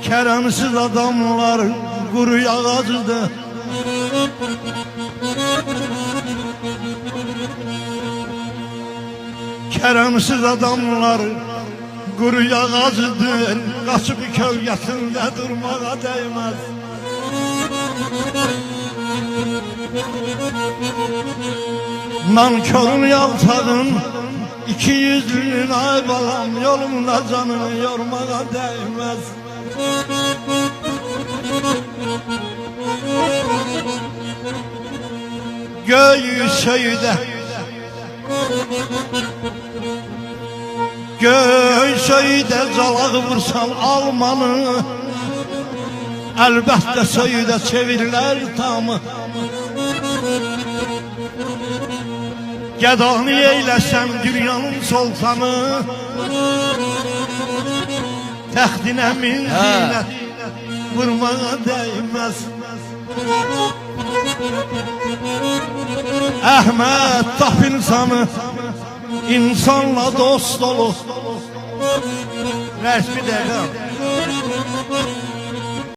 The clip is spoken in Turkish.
Keremsiz adamlar kuru ağacıdır. Keremsiz adamlar kuru ağacıdır. Kaçıp kölgesinde durmağa değmez. Nankörün yaltağın iki yüzlünün ay balam, yolumda canını yormağa değmez. Göğü söyde, göğü söyde, zalağı vursan almanı, elbette söyde çevirler tamı. Gedani eyləsəm dünyanın sultanı, təxtinə min zinət vurmağa değmez. Əhməd tap insanı, insanla dost olur. Rəsmi dəqiq.